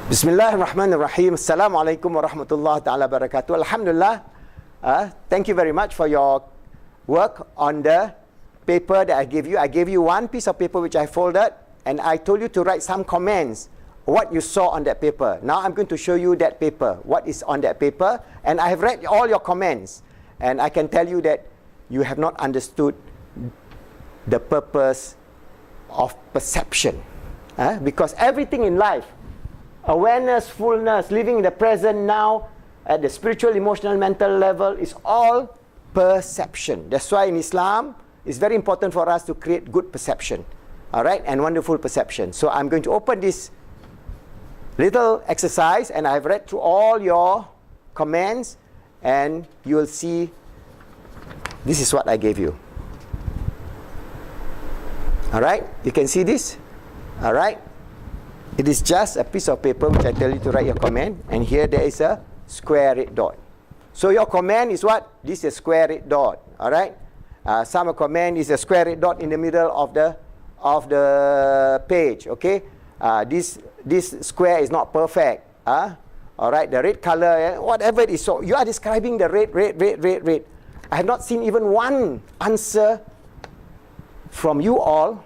Bismillahirrahmanirrahim. Assalamualaikum warahmatullahi ta'ala barakatuh. Alhamdulillah. Thank you very much for your work on the paper that I gave you. I gave you one piece of paper which I folded, and I told you to write some comments, what you saw on that paper. Now I'm going to show you that paper, what is on that paper, and I have read all your comments, and I can tell you that you have not understood the purpose of perception. Because everything in life, awareness, fullness, living in the present now, at the spiritual, emotional, mental level, is all perception. That's why in Islam, it's very important for us to create good perception, all right, and wonderful perception. So I'm going to open this little exercise, and I've read through all your comments, and you will see this is what I gave you. All right, you can see this, all right. It is just a piece of paper which I tell you to write your comment, and here there is a square red dot. So your comment is what? This is a square red dot. All right. Some comment is a square red dot in the middle of the page. Okay. This square is not perfect. All right. The red color, whatever it is. So you are describing the red. I have not seen even one answer from you all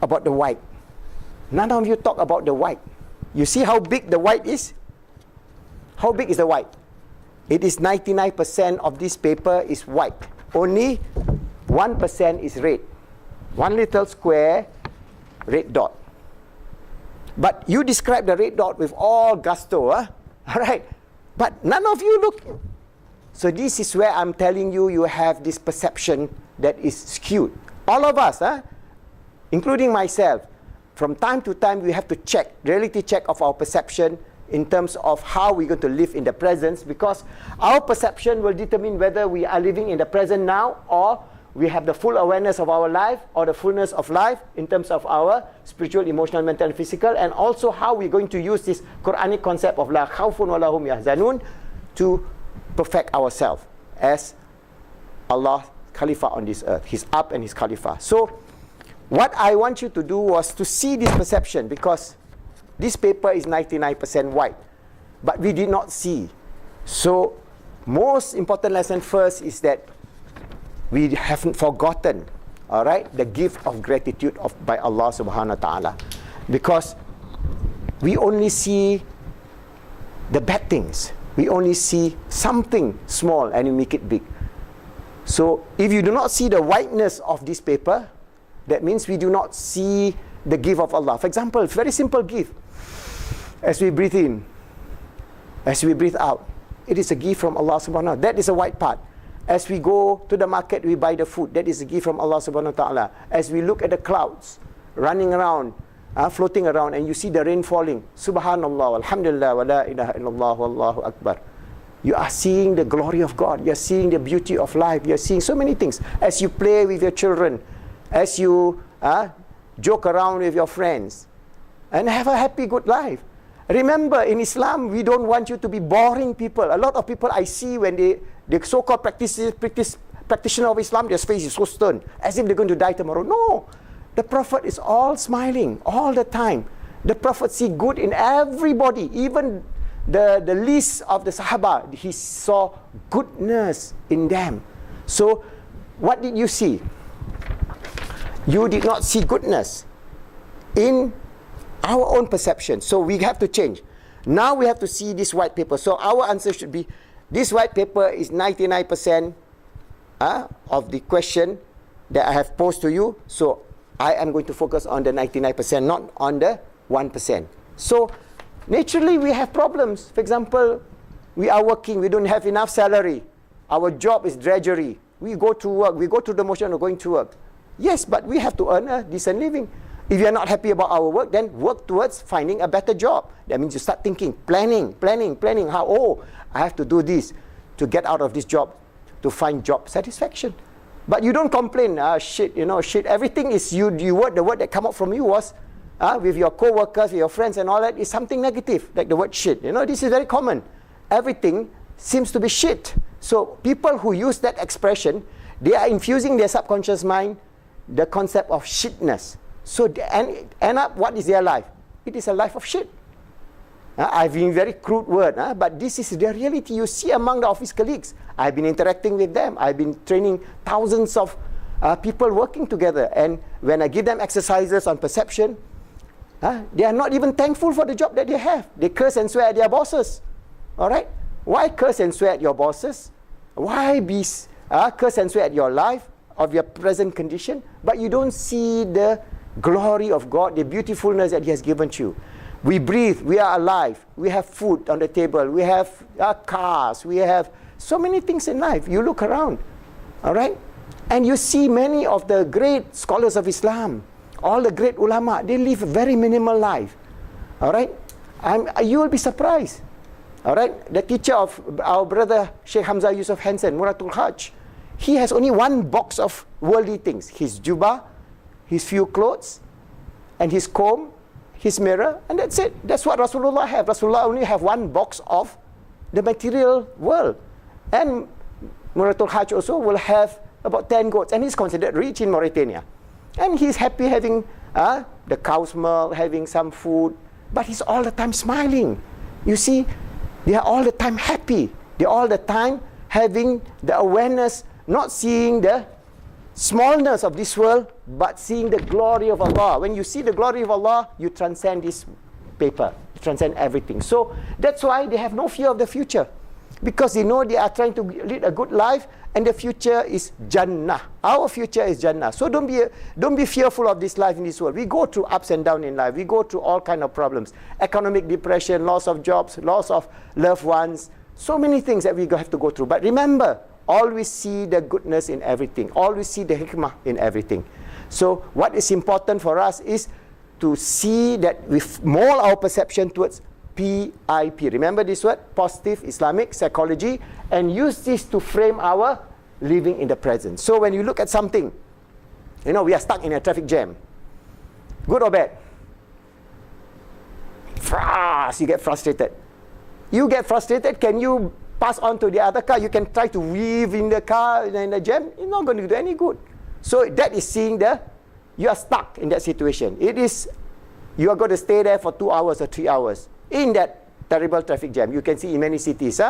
about the white. None of you talk about the white. You see how big the white is? How big is the white? It is 99% of this paper is white. Only 1% is red. One little square red dot. But you describe the red dot with all gusto. All right. But none of you look. So this is where I'm telling you, you have this perception that is skewed. All of us, including myself, from time to time, we have to check, reality check of our perception in terms of how we're going to live in the present, because our perception will determine whether we are living in the present now, or we have the full awareness of our life, or the fullness of life in terms of our spiritual, emotional, mental, and physical, and also how we're going to use this Quranic concept of la khawfun wa lahum yahzanun to perfect ourselves as Allah Khalifa on this earth. He's up and He's Khalifa. So what I want you to do was to see this perception, because this paper is 99% white, but we did not see. So most important lesson first is that we haven't forgotten, all right, the gift of gratitude by Allah subhanahu wa ta'ala, because we only see the bad things. We only see something small and we make it big. So if you do not see the whiteness of this paper, that means we do not see the gift of Allah. For example, very simple gift. As we breathe in, as we breathe out, it is a gift from Allah subhanahu wa ta'ala. That is a white part. As we go to the market, we buy the food. That is a gift from Allah subhanahu wa ta'ala. As we look at the clouds running around, floating around, and you see the rain falling, Subhanallah, Alhamdulillah, wa la ilaha illallah, wallahu akbar. You are seeing the glory of God. You are seeing the beauty of life. You are seeing so many things. As you play with your children, as you joke around with your friends, and have a happy, good life. Remember, in Islam, we don't want you to be boring people. A lot of people I see when the so-called practitioner of Islam, their face is so stern, as if they're going to die tomorrow. No, the Prophet is all smiling all the time. The Prophet see good in everybody, even the least of the Sahaba. He saw goodness in them. So, what did you see? You did not see goodness in our own perception. So we have to change. Now we have to see this white paper. So our answer should be, this white paper is 99% of the question that I have posed to you. So I am going to focus on the 99%, not on the 1%. So naturally we have problems. For example, we are working, we don't have enough salary. Our job is drudgery. We go to work, we go through the motion of going to work. Yes, but we have to earn a decent living. If you are not happy about our work, then work towards finding a better job. That means you start thinking, planning. How, I have to do this to get out of this job, to find job satisfaction. But you don't complain, shit. Everything is the word that come out from you was, with your co-workers, with your friends and all that, is something negative, like the word shit. This is very common. Everything seems to be shit. So people who use that expression, they are infusing their subconscious mind the concept of shitness. So and end up, what is their life? It is a life of shit. I've been very crude word, but this is the reality you see among the office colleagues. I've been interacting with them. I've been training thousands of people working together. And when I give them exercises on perception, they are not even thankful for the job that they have. They curse and swear at their bosses. All right? Why curse and swear at your bosses? Why be curse and swear at your life, of your present condition, but you don't see the glory of God, the beautifulness that He has given to you? We breathe, we are alive, we have food on the table, we have cars, we have so many things in life. You look around, all right? And you see many of the great scholars of Islam, all the great ulama, they live a very minimal life, all right? You will be surprised, all right? The teacher of our brother Sheikh Hamzah Yusuf Hansen, Muratul Hajj, he has only one box of worldly things: his jubah, his few clothes, and his comb, his mirror, and that's it. That's what Rasulullah have. Rasulullah only have one box of the material world. And Muratul Hajj also will have about 10 goats, and he's considered rich in Mauritania. And he's happy having the cow's milk, having some food, but he's all the time smiling. You see, they are all the time happy. They're all the time having the awareness, not seeing the smallness of this world, but seeing the glory of Allah. When you see the glory of Allah, you transcend this paper, you transcend everything. So that's why they have no fear of the future, because they know they are trying to lead a good life, and the future is Jannah. Our future is Jannah. So don't be fearful of this life in this world. We go through ups and downs in life. We go through all kind of problems: economic depression, loss of jobs, loss of loved ones, so many things that we have to go through. But remember, always see the goodness in everything. Always see the hikmah in everything. So what is important for us is to see that we mold our perception towards PIP. Remember this word, positive Islamic psychology, and use this to frame our living in the present. So when you look at something, we are stuck in a traffic jam. Good or bad? You get frustrated. You get frustrated, can you pass on to the other car? You can try to weave in the car, in the jam. You're not going to do any good. So that is seeing you are stuck in that situation. You are going to stay there for 2 hours or 3 hours in that terrible traffic jam. You can see in many cities,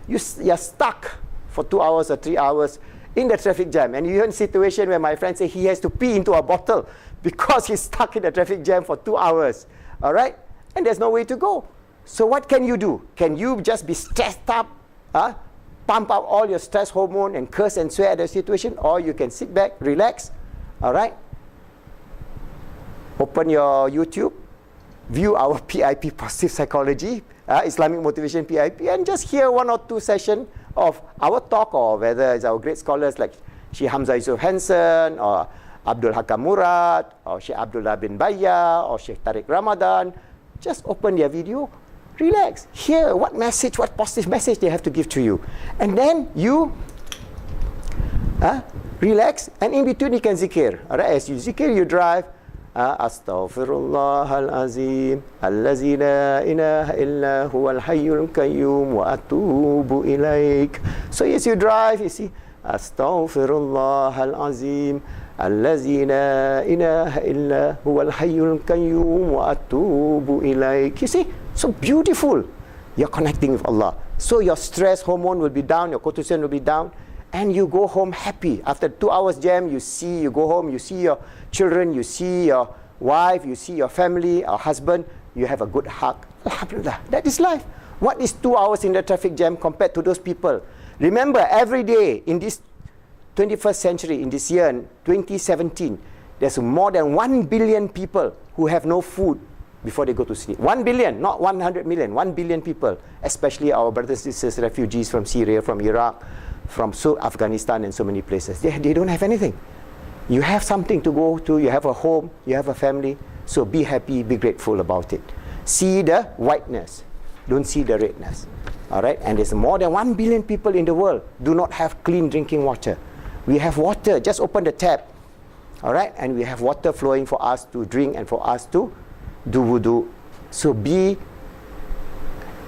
you are stuck for 2 hours or 3 hours in the traffic jam. And you're in a situation where my friend said he has to pee into a bottle because he's stuck in the traffic jam for 2 hours. All right? And there's no way to go. So what can you do? Can you just be stressed up, pump out all your stress hormone and curse and swear at the situation? Or you can sit back, relax, all right? Open your YouTube, view our PIP, Positive Psychology, Islamic Motivation PIP, and just hear 1 or 2 sessions of our talk, or whether it's our great scholars like Sheikh Hamzah Yusuf Hansen, or Abdul Hakam Murad, or Sheikh Abdullah bin Bayya, or Sheikh Tariq Ramadan. Just open their video, relax, hear what message, what positive message they have to give to you. And then you relax, and in between you can zikir. All right, as you zikir, you drive. Astaghfirullah al-azim allazi la ilaha illa huwal hayyul qayyum wa atubu ilaik. So as you drive, you see, Astaghfirullah al-azim allazi la ilaha illa huwal hayyul qayyum wa atubu ilaik. You see, so beautiful. You're connecting with Allah. So your stress hormone will be down, your cortisol will be down, and you go home happy. After 2 hours jam, you go home, you see your children, you see your wife, you see your family, or husband, you have a good hug. Alhamdulillah, that is life. What is 2 hours in the traffic jam compared to those people? Remember, every day in this 21st century, in this year, 2017, there's more than 1 billion people who have no food before they go to sleep. 1 billion, not 100 million, 1 billion people, especially our brothers and sisters, refugees from Syria, from Iraq, from Afghanistan, and so many places. They don't have anything. You have something to go to, you have a home, you have a family, so be happy, be grateful about it. See the whiteness, don't see the redness. All right, and there's more than 1 billion people in the world do not have clean drinking water. We have water, just open the tap, all right, and we have water flowing for us to drink and for us to do wudu. So be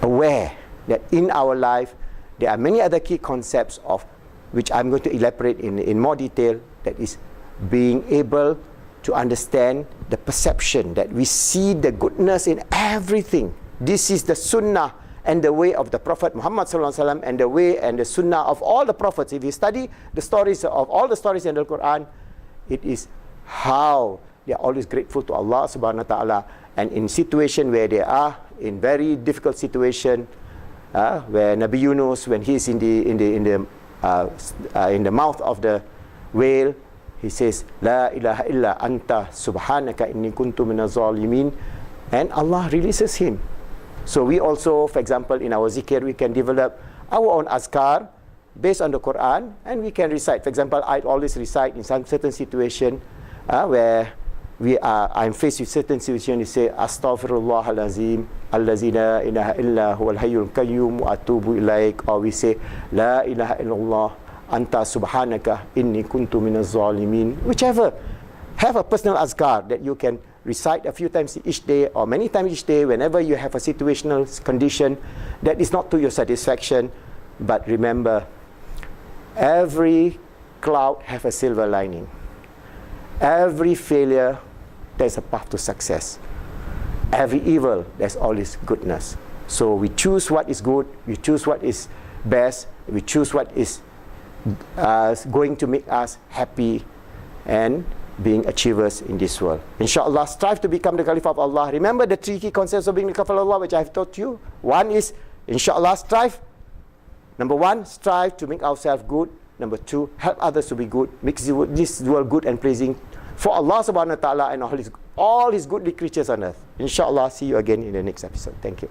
aware that in our life there are many other key concepts of which I'm going to elaborate in more detail, that is being able to understand the perception that we see the goodness in everything. This is the sunnah and the way of the Prophet Muhammad sallallahu alaihi wasallam, and the way and the sunnah of all the prophets. If you study the stories of all the stories in the Quran, it is how they are always grateful to Allah subhanahu wa ta'ala, and in situation where they are in very difficult situation, where Nabi Yunus, when he is in the mouth of the whale, he says, La ilaha illa anta subhanaka inni kuntu minaz zalimin, and Allah releases him. So we also, for example, in our zikr, we can develop our own azkar based on the Quran, and we can recite. For example, I always recite in some certain situation where I'm faced with certain situation. You say, Astaghfirullah al-azim, allazi la ilaha illa huwal hayyul qayyum wa atubu ilaik. Or we say, La ilaha illallah, anta subhanaka inni kuntu minaz zalimin. Whichever. Have a personal azkar that you can recite a few times each day or many times each day whenever you have a situational condition that is not to your satisfaction. But remember, every cloud have a silver lining. Every failure, there's a path to success. Every evil, there's always goodness. So we choose what is good, we choose what is best, we choose what is going to make us happy and being achievers in this world. Inshallah, strive to become the Caliph of Allah. Remember the three key concepts of being the Caliph of Allah, which I have taught you. One is, inshallah, strive. Number one, strive to make ourselves good. Number two, help others to be good. Make this world good and pleasing for Allah subhanahu wa ta'ala and all his good creatures on earth. Inshallah, see you again in the next episode. Thank you.